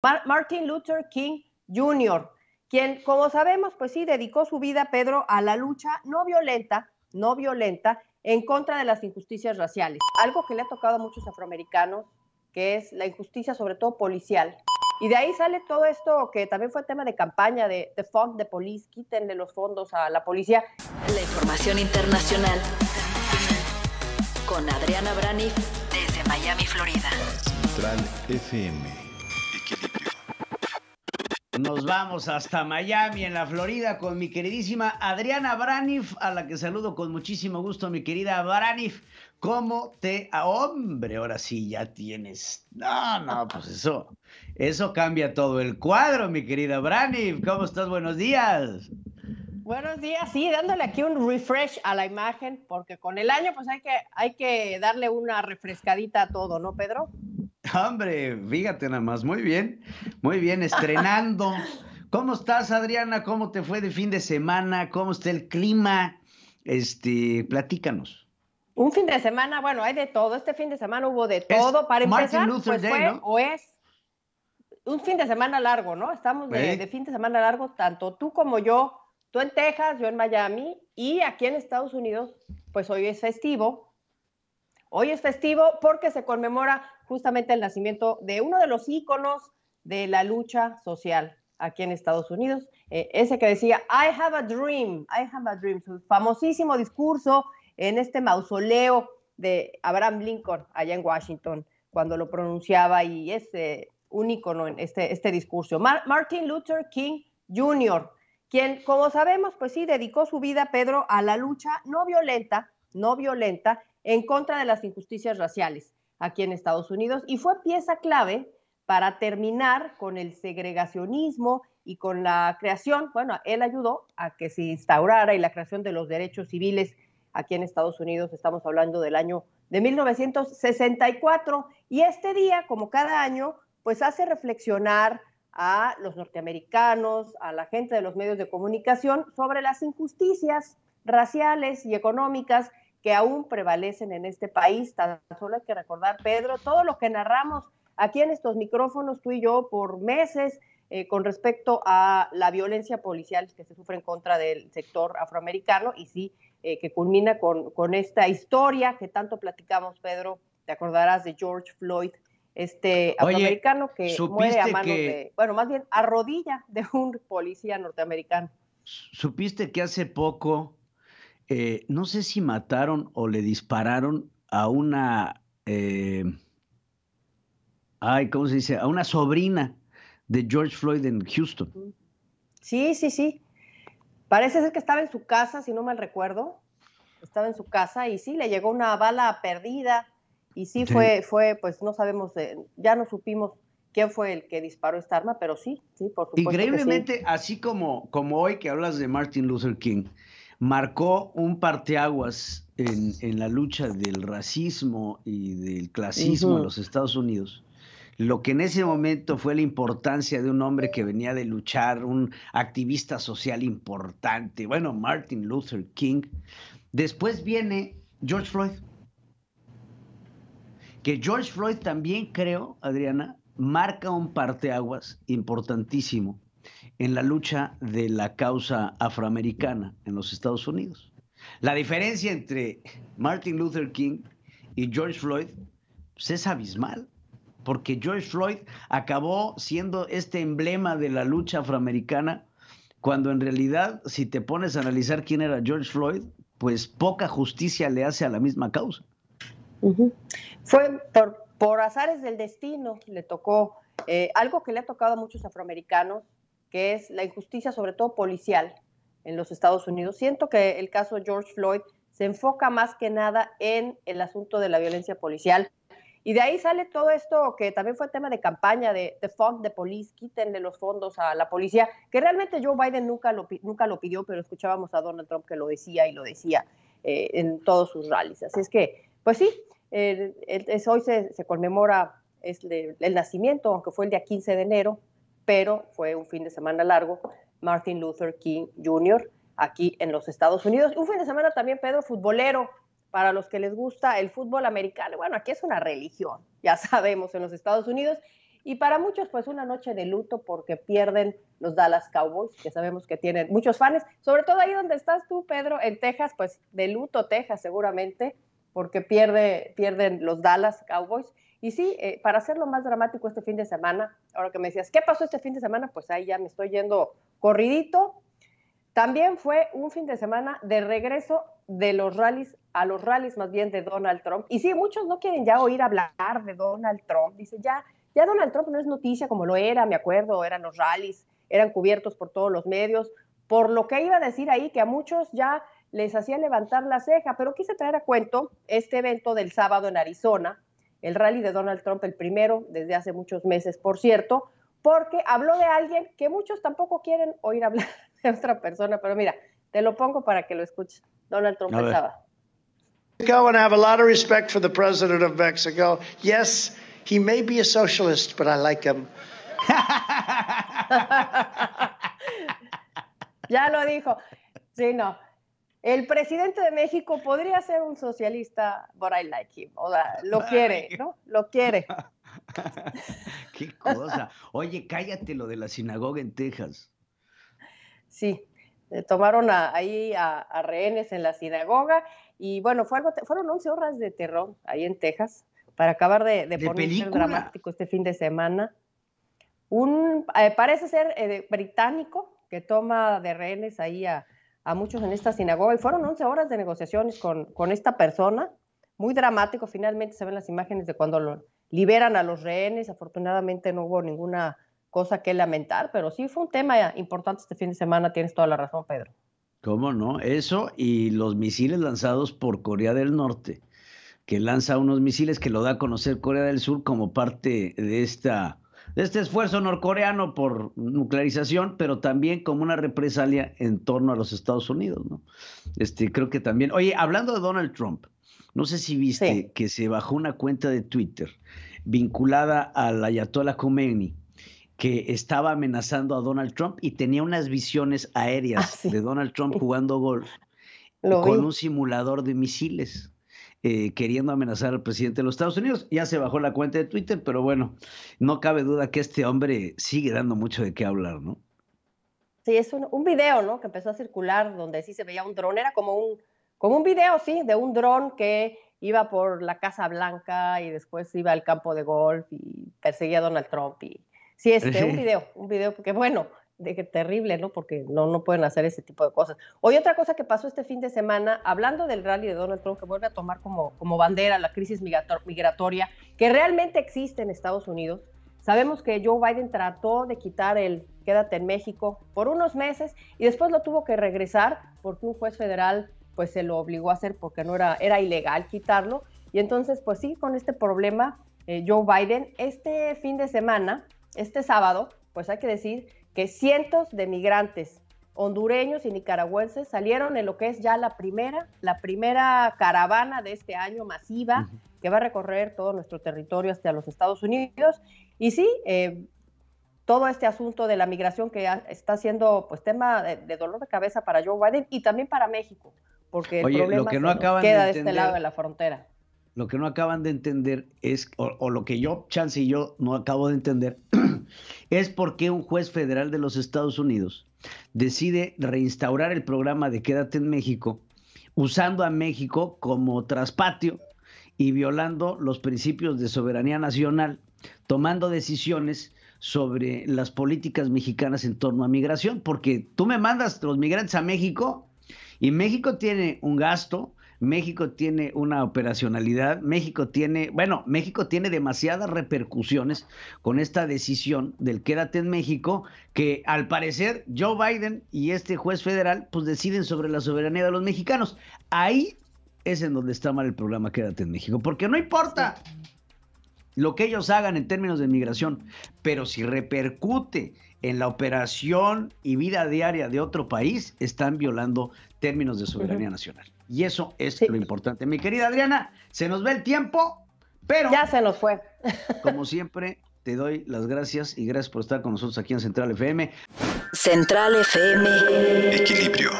Martin Luther King Jr., quien, como sabemos, pues sí, dedicó su vida, Pedro, a la lucha no violenta, en contra de las injusticias raciales. Algo que le ha tocado a muchos afroamericanos, que es la injusticia, sobre todo policial. Y de ahí sale todo esto que también fue tema de campaña de Fund the Police, quítenle los fondos a la policía. La información internacional con Adriana Braniff desde Miami, Florida. Central FM. Equilibrio. Nos vamos hasta Miami, en la Florida, con mi queridísima Adriana Braniff, a la que saludo con muchísimo gusto, mi querida Braniff. ¿Cómo te... hombre, ahora sí ya tienes... No, pues eso cambia todo el cuadro, mi querida Braniff. ¿Cómo estás? Buenos días. Buenos días, sí, dándole aquí un refresh a la imagen, porque con el año pues hay que darle una refrescadita a todo, ¿no, Pedro? Hombre, fíjate nada más, muy bien, estrenando. ¿Cómo estás, Adriana? ¿Cómo te fue de fin de semana? ¿Cómo está el clima? Platícanos. Un fin de semana, bueno, hay de todo. Este fin de semana hubo de todo. Para empezar, pues Day, fue, ¿no? o es un fin de semana largo, ¿no? Estamos de fin de semana largo, tanto tú como yo. Tú en Texas, yo en Miami, y aquí en Estados Unidos, pues hoy es festivo. Hoy es festivo porque se conmemora justamente el nacimiento de uno de los íconos de la lucha social aquí en Estados Unidos. Ese que decía, I have a dream, su famosísimo discurso en este mausoleo de Abraham Lincoln allá en Washington, cuando lo pronunciaba, y es un ícono en este discurso. Martin Luther King Jr., quien, como sabemos, pues sí, dedicó su vida, Pedro, a la lucha no violenta, en contra de las injusticias raciales aquí en Estados Unidos, y fue pieza clave para terminar con el segregacionismo y con la creación, bueno, él ayudó a que se instaurara y la creación de los derechos civiles aquí en Estados Unidos. Estamos hablando del año de 1964, y este día, como cada año, pues hace reflexionar a los norteamericanos, a la gente de los medios de comunicación, sobre las injusticias raciales y económicas que aún prevalecen en este país. Tan solo hay que recordar, Pedro, todo lo que narramos aquí en estos micrófonos, tú y yo, por meses, con respecto a la violencia policial que se sufre en contra del sector afroamericano, y sí, que culmina con esta historia que tanto platicamos, Pedro. Te acordarás de George Floyd, afroamericano que muere a manos de, bueno, más bien a rodilla de un policía norteamericano. ¿Supiste que hace poco, no sé si mataron o le dispararon a una, ¿cómo se dice? A una sobrina de George Floyd en Houston? Sí. Parece ser que estaba en su casa, si no mal recuerdo. Estaba en su casa y sí, le llegó una bala perdida. Y sí, fue, pues no sabemos, ya no supimos quién fue el que disparó esta arma, pero sí, por supuesto. Increíblemente, que sí. así como hoy que hablas de Martin Luther King, marcó un parteaguas en la lucha del racismo y del clasismo en los Estados Unidos. Lo que en ese momento fue la importancia de un hombre que venía de luchar, un activista social importante, bueno, Martin Luther King. Después viene George Floyd. Que George Floyd también, creo, Adriana, marca un parteaguas importantísimo en la lucha de la causa afroamericana en los Estados Unidos. La diferencia entre Martin Luther King y George Floyd pues, es abismal, porque George Floyd acabó siendo este emblema de la lucha afroamericana, cuando en realidad, si te pones a analizar quién era George Floyd, pues poca justicia le hace a la misma causa. Fue por azares del destino, le tocó algo que le ha tocado a muchos afroamericanos, que es la injusticia, sobre todo policial, en los Estados Unidos. Siento que el caso George Floyd se enfoca más que nada en el asunto de la violencia policial, y de ahí sale todo esto que también fue tema de campaña de Fund the Police, quítenle los fondos a la policía, que realmente Joe Biden nunca lo pidió, pero escuchábamos a Donald Trump que lo decía en todos sus rallies. Así es que, pues sí, hoy se conmemora el nacimiento, aunque fue el día 15 de enero, pero fue un fin de semana largo, Martin Luther King Jr., aquí en los Estados Unidos. Un fin de semana también, Pedro, futbolero, para los que les gusta el fútbol americano. Bueno, aquí es una religión, ya sabemos, en los Estados Unidos. y para muchos pues una noche de luto porque pierden los Dallas Cowboys, que sabemos que tienen muchos fans, sobre todo ahí donde estás tú, Pedro, en Texas, pues de luto Texas seguramente, porque pierden los Dallas Cowboys. Y sí, para hacerlo más dramático este fin de semana, ahora que me decías, ¿qué pasó este fin de semana? Pues ahí ya me estoy yendo corridito. También fue un fin de semana de regreso de los rallies, a los rallies más bien de Donald Trump. Y sí, muchos no quieren ya oír hablar de Donald Trump. Dice, ya Donald Trump no es noticia como lo era, me acuerdo, eran los rallies, eran cubiertos por todos los medios, por lo que iba a decir ahí, que a muchos ya les hacía levantar la ceja, pero quise traer a cuento este evento del sábado en Arizona, el rally de Donald Trump, el primero desde hace muchos meses, por cierto, porque habló de alguien que muchos tampoco quieren oír hablar de otra persona, pero mira, te lo pongo para que lo escuches. Donald Trump el sábado. Mexico, and I have a lot of respect for the president of Mexico. Yes, he may be a socialist, but I like him. Ya lo dijo. Sí, no. El presidente de México podría ser un socialista, but I like him. O sea, lo quiere, ¿no? Lo quiere. Qué cosa. Oye, cállate lo de la sinagoga en Texas. Sí, tomaron ahí a rehenes en la sinagoga y bueno, fueron 11 horas de terror ahí en Texas para acabar de ponerse dramático este fin de semana. Parece ser británico que toma de rehenes ahí a muchos en esta sinagoga y fueron 11 horas de negociaciones con esta persona, muy dramático. Finalmente se ven las imágenes de cuando lo liberan a los rehenes. Afortunadamente no hubo ninguna cosa que lamentar, pero sí fue un tema importante este fin de semana, tienes toda la razón, Pedro. ¿Cómo no? Eso y los misiles lanzados por Corea del Norte, que lanza unos misiles que lo da a conocer Corea del Sur como parte de este esfuerzo norcoreano por nuclearización, pero también como una represalia en torno a los Estados Unidos, ¿no? Creo que también. Oye, hablando de Donald Trump, no sé si viste que se bajó una cuenta de Twitter vinculada al Ayatollah Khomeini, que estaba amenazando a Donald Trump y tenía unas visiones aéreas de Donald Trump jugando golf con un simulador de misiles, queriendo amenazar al presidente de los Estados Unidos. Ya se bajó la cuenta de Twitter, pero bueno, no cabe duda que este hombre sigue dando mucho de qué hablar, ¿no? Sí, es un video, ¿no?, que empezó a circular donde sí se veía un dron. Era como un video, sí, de un dron que iba por la Casa Blanca y después iba al campo de golf y perseguía a Donald Trump y sí, un video, porque bueno, terrible, ¿no? Porque no pueden hacer ese tipo de cosas. Hoy otra cosa que pasó este fin de semana, hablando del rally de Donald Trump, que vuelve a tomar como bandera la crisis migratoria, que realmente existe en Estados Unidos. Sabemos que Joe Biden trató de quitar el Quédate en México por unos meses y después lo tuvo que regresar porque un juez federal pues se lo obligó a hacer porque era ilegal quitarlo. Y entonces, pues sí, con este problema, Joe Biden, este fin de semana, este sábado, pues hay que decir que cientos de migrantes hondureños y nicaragüenses salieron en lo que es ya la primera caravana de este año masiva que va a recorrer todo nuestro territorio hasta los Estados Unidos. Y sí, todo este asunto de la migración que está siendo pues tema de dolor de cabeza para Joe Biden y también para México, porque el problema queda de este lado de la frontera. Lo que no acaban de entender es, o lo que Chance y yo no acabo de entender, es por qué un juez federal de los Estados Unidos decide reinstaurar el programa de Quédate en México, usando a México como traspatio y violando los principios de soberanía nacional, tomando decisiones sobre las políticas mexicanas en torno a migración, porque tú me mandas los migrantes a México y México tiene un gasto, México tiene una operacionalidad, México tiene demasiadas repercusiones con esta decisión del Quédate en México, que al parecer Joe Biden y este juez federal pues deciden sobre la soberanía de los mexicanos. Ahí es en donde está mal el programa Quédate en México, porque no importa lo que ellos hagan en términos de migración, pero si repercute en la operación y vida diaria de otro país, están violando términos de soberanía nacional. Y eso es lo importante. Mi querida Adriana, se nos va el tiempo, pero ya se nos fue. Como siempre, te doy las gracias y gracias por estar con nosotros aquí en Central FM. Central FM. Equilibrio.